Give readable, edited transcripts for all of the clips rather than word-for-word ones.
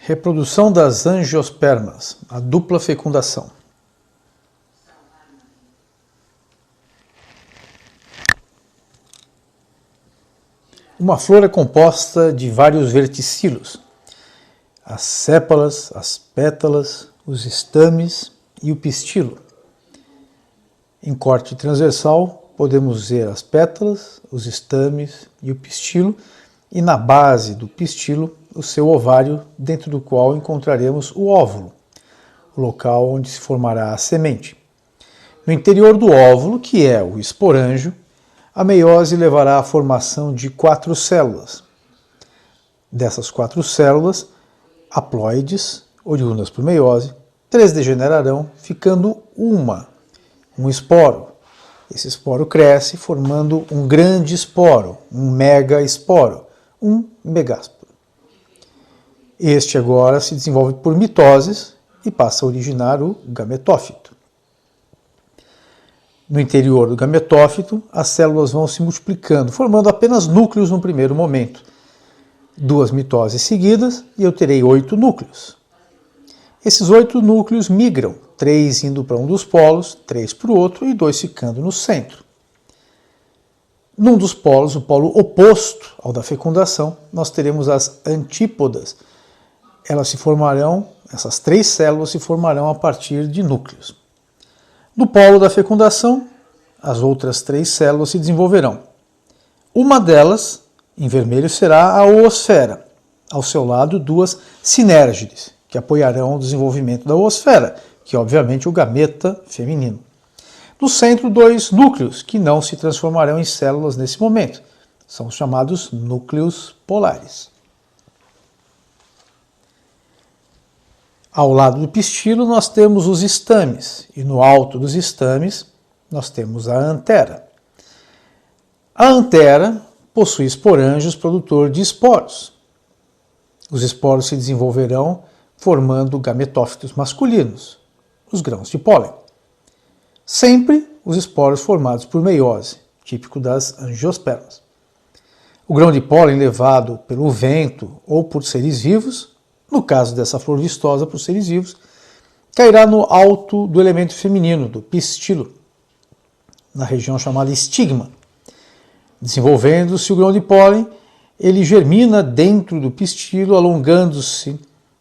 Reprodução das angiospermas, a dupla fecundação. Uma flor é composta de vários verticilos, as sépalas, as pétalas, os estames e o pistilo. Em corte transversal, podemos ver as pétalas, os estames e o pistilo, e na base do pistilo, o seu ovário, dentro do qual encontraremos o óvulo, o local onde se formará a semente. No interior do óvulo, que é o esporângio, a meiose levará à formação de 4 células. Dessas 4 células, haploides, oriundas por meiose, 3 degenerarão, ficando um esporo. Esse esporo cresce formando um grande esporo, um megaesporo, um megásporo. Este agora se desenvolve por mitoses e passa a originar o gametófito. No interior do gametófito, as células vão se multiplicando, formando apenas núcleos no primeiro momento. 2 mitoses seguidas e eu terei 8 núcleos. Esses 8 núcleos migram, 3 indo para um dos polos, 3 para o outro e 2 ficando no centro. Num dos polos, o polo oposto ao da fecundação, nós teremos as antípodas. Essas 3 células se formarão a partir de núcleos. No polo da fecundação, as outras 3 células se desenvolverão. Uma delas, em vermelho, será a oosfera. Ao seu lado, 2 sinérgides, que apoiarão o desenvolvimento da oosfera, que é obviamente o gameta feminino. No centro, 2 núcleos, que não se transformarão em células nesse momento. São os chamados núcleos polares. Ao lado do pistilo, nós temos os estames, e no alto dos estames, nós temos a antera. A antera possui esporângios produtor de esporos. Os esporos se desenvolverão formando gametófitos masculinos, os grãos de pólen. Sempre os esporos formados por meiose, típico das angiospermas. O grão de pólen levado pelo vento ou por seres vivos, no caso dessa flor vistosa por seres vivos, cairá no alto do elemento feminino, do pistilo, na região chamada estigma. Desenvolvendo-se o grão de pólen, ele germina dentro do pistilo, alongando-se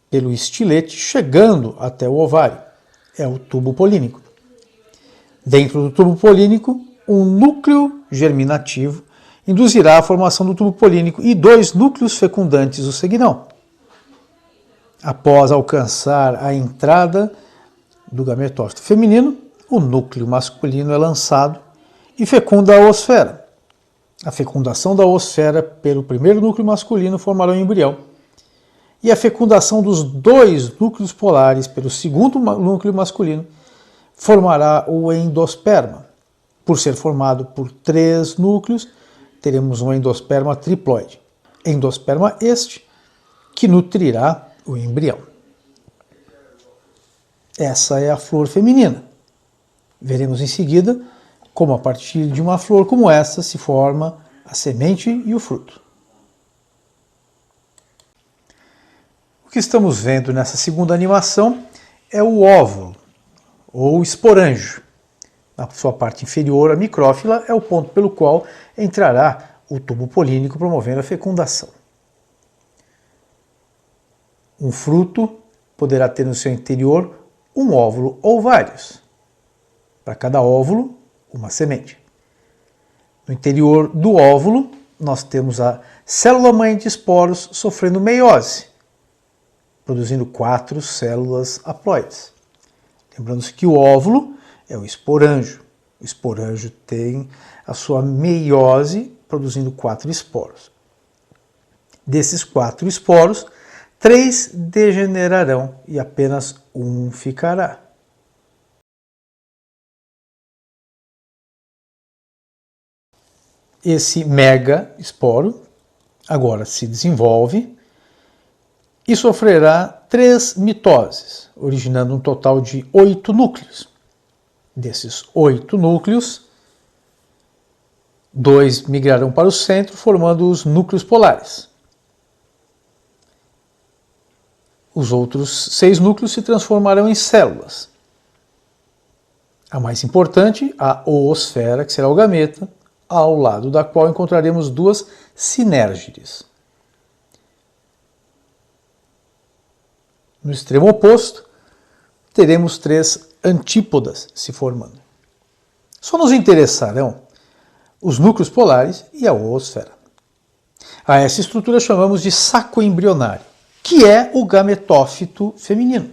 pelo estilete, chegando até o ovário. É o tubo polínico. Dentro do tubo polínico, um núcleo germinativo induzirá a formação do tubo polínico e 2 núcleos fecundantes o seguirão. Após alcançar a entrada do gametófito feminino, o núcleo masculino é lançado e fecunda a oosfera. A fecundação da oosfera pelo primeiro núcleo masculino formará um embrião. E a fecundação dos 2 núcleos polares pelo segundo núcleo masculino formará o endosperma. Por ser formado por 3 núcleos, teremos um endosperma triploide. Endosperma este que nutrirá o embrião. Essa é a flor feminina. Veremos em seguida como a partir de uma flor como essa se forma a semente e o fruto. O que estamos vendo nessa segunda animação é o óvulo, ou esporângio. Na sua parte inferior, a micrófila é o ponto pelo qual entrará o tubo polínico promovendo a fecundação. Um fruto poderá ter no seu interior um óvulo ou vários. Para cada óvulo, uma semente. No interior do óvulo, nós temos a célula-mãe de esporos sofrendo meiose, produzindo 4 células haploides. Lembrando-se que o óvulo é o esporângio. O esporângio tem a sua meiose produzindo 4 esporos. Desses 4 esporos, 3 degenerarão e apenas um ficará. Esse mega esporo agora se desenvolve e sofrerá 3 mitoses, originando um total de 8 núcleos. Desses 8 núcleos, 2 migrarão para o centro, formando os núcleos polares. Os outros 6 núcleos se transformarão em células. A mais importante, a oosfera, que será o gameta, ao lado da qual encontraremos 2 sinérgides. No extremo oposto, teremos 3 antípodas se formando. Só nos interessarão os núcleos polares e a oosfera. A essa estrutura chamamos de saco embrionário, que é o gametófito feminino.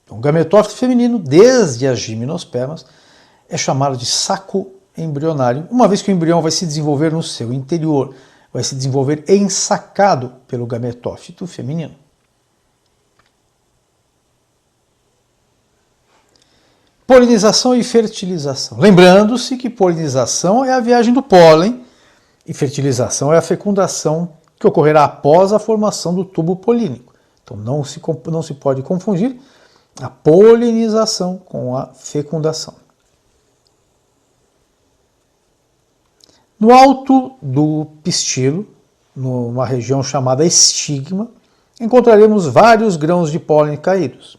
Então, o gametófito feminino, desde as gimnospermas, é chamado de saco embrionário, uma vez que o embrião vai se desenvolver no seu interior, vai se desenvolver ensacado pelo gametófito feminino. Polinização e fertilização. Lembrando-se que polinização é a viagem do pólen e fertilização é a fecundação que ocorrerá após a formação do tubo polínico. Então não se pode confundir a polinização com a fecundação. No alto do pistilo, numa região chamada estigma, encontraremos vários grãos de pólen caídos.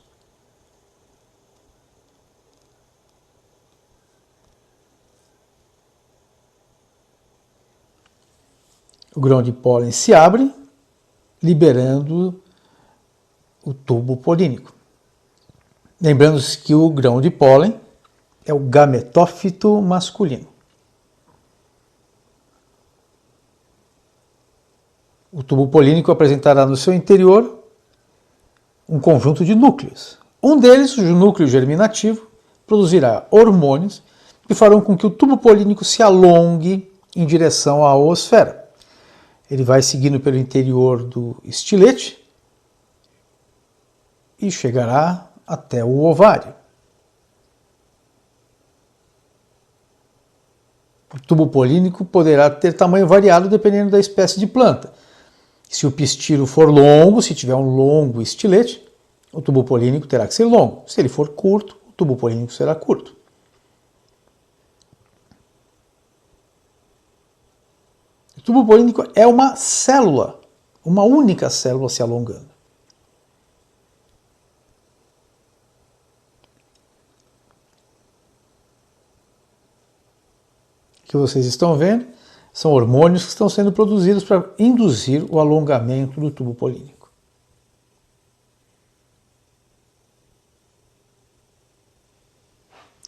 O grão de pólen se abre, liberando o tubo polínico. Lembrando-se que o grão de pólen é o gametófito masculino. O tubo polínico apresentará no seu interior um conjunto de núcleos. Um deles, o núcleo germinativo, produzirá hormônios que farão com que o tubo polínico se alongue em direção à oosfera. Ele vai seguindo pelo interior do estilete e chegará até o ovário. O tubo polínico poderá ter tamanho variado dependendo da espécie de planta. Se o pistilo for longo, se tiver um longo estilete, o tubo polínico terá que ser longo. Se ele for curto, o tubo polínico será curto. O tubo polínico é uma célula, uma única célula se alongando. O que vocês estão vendo são hormônios que estão sendo produzidos para induzir o alongamento do tubo polínico.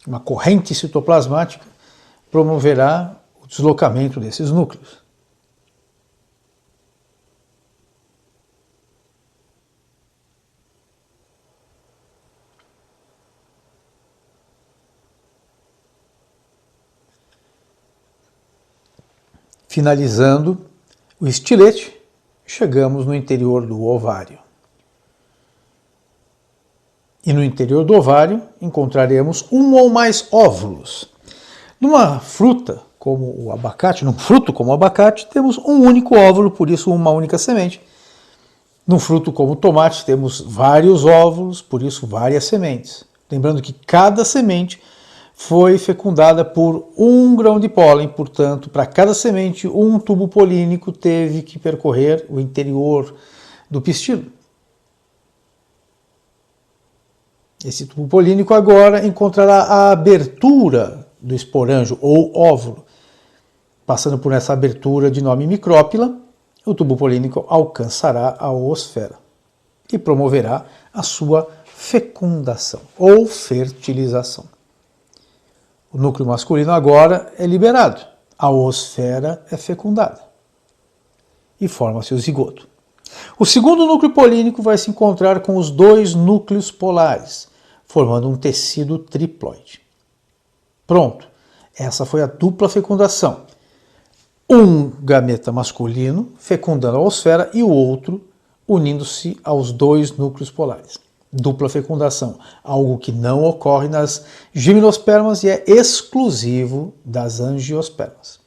Uma corrente citoplasmática promoverá o deslocamento desses núcleos. Finalizando o estilete, chegamos no interior do ovário. E no interior do ovário encontraremos um ou mais óvulos. Numa fruta como o abacate, num fruto como o abacate, temos um único óvulo, por isso uma única semente. Num fruto como o tomate, temos vários óvulos, por isso várias sementes. Lembrando que cada semente foi fecundada por um grão de pólen, portanto, para cada semente, um tubo polínico teve que percorrer o interior do pistilo. Esse tubo polínico agora encontrará a abertura do esporângio ou óvulo. Passando por essa abertura de nome micrópila, o tubo polínico alcançará a oosfera e promoverá a sua fecundação ou fertilização. O núcleo masculino agora é liberado, a oosfera é fecundada e forma-se o zigoto. O segundo núcleo polínico vai se encontrar com os 2 núcleos polares, formando um tecido triploide. Pronto, essa foi a dupla fecundação. Um gameta masculino fecundando a oosfera e o outro unindo-se aos 2 núcleos polares. Dupla fecundação, algo que não ocorre nas gimnospermas e é exclusivo das angiospermas.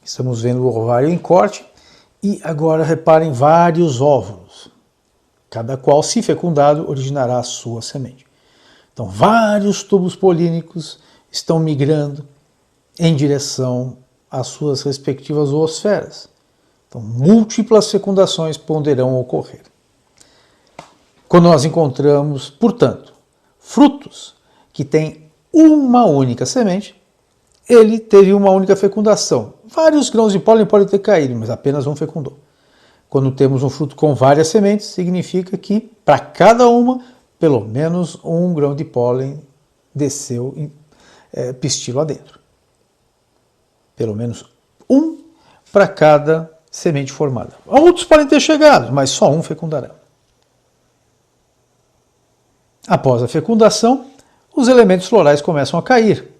Estamos vendo o ovário em corte e agora reparem vários óvulos, cada qual, se fecundado, originará a sua semente. Então, vários tubos polínicos estão migrando em direção às suas respectivas zoosferas. Então, múltiplas fecundações poderão ocorrer. Quando nós encontramos, portanto, frutos que têm uma única semente, ele teve uma única fecundação. Vários grãos de pólen podem ter caído, mas apenas um fecundou. Quando temos um fruto com várias sementes, significa que para cada uma, pelo menos um grão de pólen desceu pistilo adentro. Pelo menos um para cada semente formada. Outros podem ter chegado, mas só um fecundará. Após a fecundação, os elementos florais começam a cair.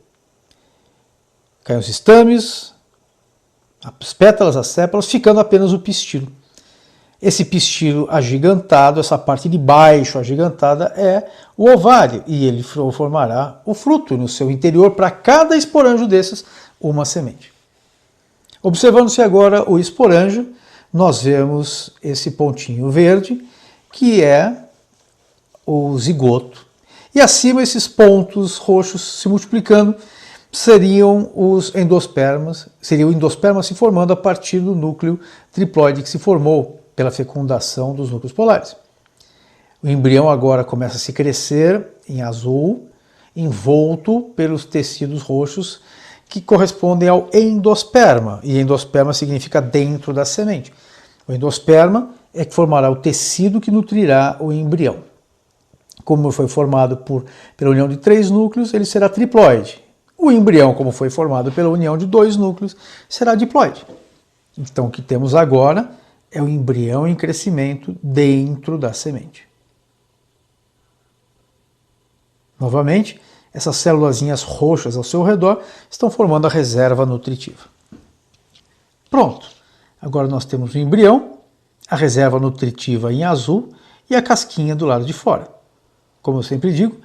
Caem os estames, as pétalas, as sépalas, ficando apenas o pistilo. Esse pistilo agigantado, essa parte de baixo agigantada, é o ovário, e ele formará o fruto no seu interior, para cada esporângio desses, uma semente. Observando-se agora o esporângio, nós vemos esse pontinho verde, que é o zigoto. E acima esses pontos roxos se multiplicando seriam os endospermas, seria o endosperma se formando a partir do núcleo triploide que se formou pela fecundação dos núcleos polares. O embrião agora começa a se crescer em azul, envolto pelos tecidos roxos que correspondem ao endosperma, e endosperma significa dentro da semente. O endosperma é que formará o tecido que nutrirá o embrião. Como foi formado pela união de 3 núcleos, ele será triploide. O embrião, como foi formado pela união de 2 núcleos, será diploide. Então, o que temos agora é o embrião em crescimento dentro da semente. Novamente, essas célulazinhas roxas ao seu redor estão formando a reserva nutritiva. Pronto! Agora nós temos o embrião, a reserva nutritiva em azul e a casquinha do lado de fora. Como eu sempre digo,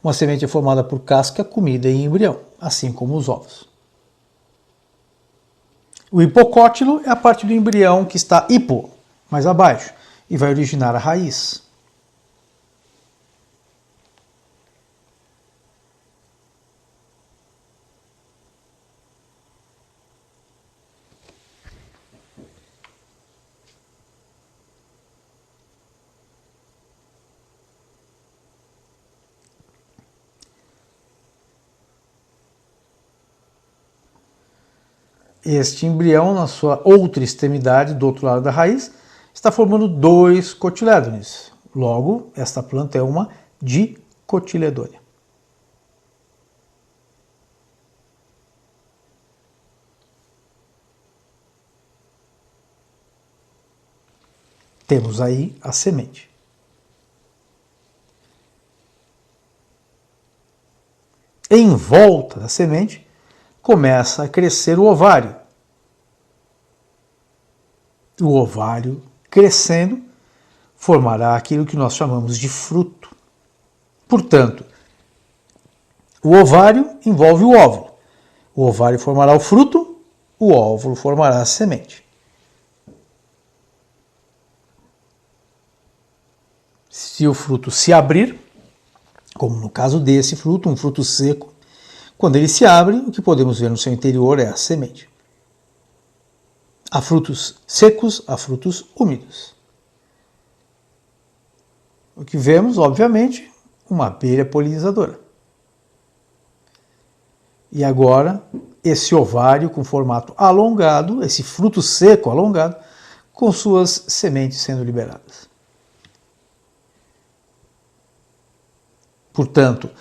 uma semente é formada por casca, comida e embrião, assim como os ovos. O hipocótilo é a parte do embrião que está hipo, mais abaixo, e vai originar a raiz. Este embrião, na sua outra extremidade, do outro lado da raiz, está formando 2 cotilédones. Logo, esta planta é uma dicotiledônia. Temos aí a semente. Em volta da semente, começa a crescer o ovário. O ovário, crescendo, formará aquilo que nós chamamos de fruto. Portanto, o ovário envolve o óvulo. O ovário formará o fruto, o óvulo formará a semente. Se o fruto se abrir, como no caso desse fruto, um fruto seco, quando ele se abre, o que podemos ver no seu interior é a semente. Há frutos secos, há frutos úmidos. O que vemos, obviamente, uma abelha polinizadora. E agora, esse ovário com formato alongado, esse fruto seco alongado, com suas sementes sendo liberadas. Portanto,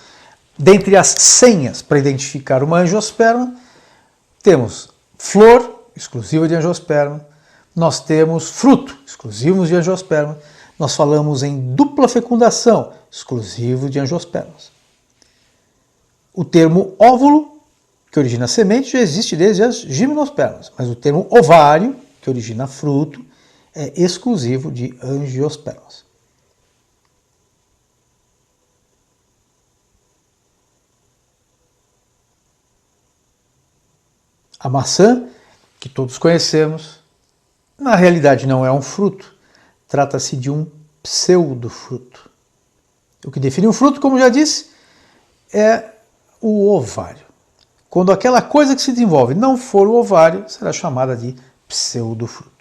dentre as senhas para identificar uma angiosperma, temos flor, exclusiva de angiosperma, nós temos fruto, exclusivo de angiosperma, nós falamos em dupla fecundação, exclusivo de angiospermas. O termo óvulo, que origina a semente, já existe desde as gimnospermas, mas o termo ovário, que origina fruto, é exclusivo de angiospermas. A maçã que todos conhecemos, na realidade não é um fruto, trata-se de um pseudofruto. O que define um fruto, como já disse, é o ovário. Quando aquela coisa que se desenvolve não for o ovário, será chamada de pseudofruto.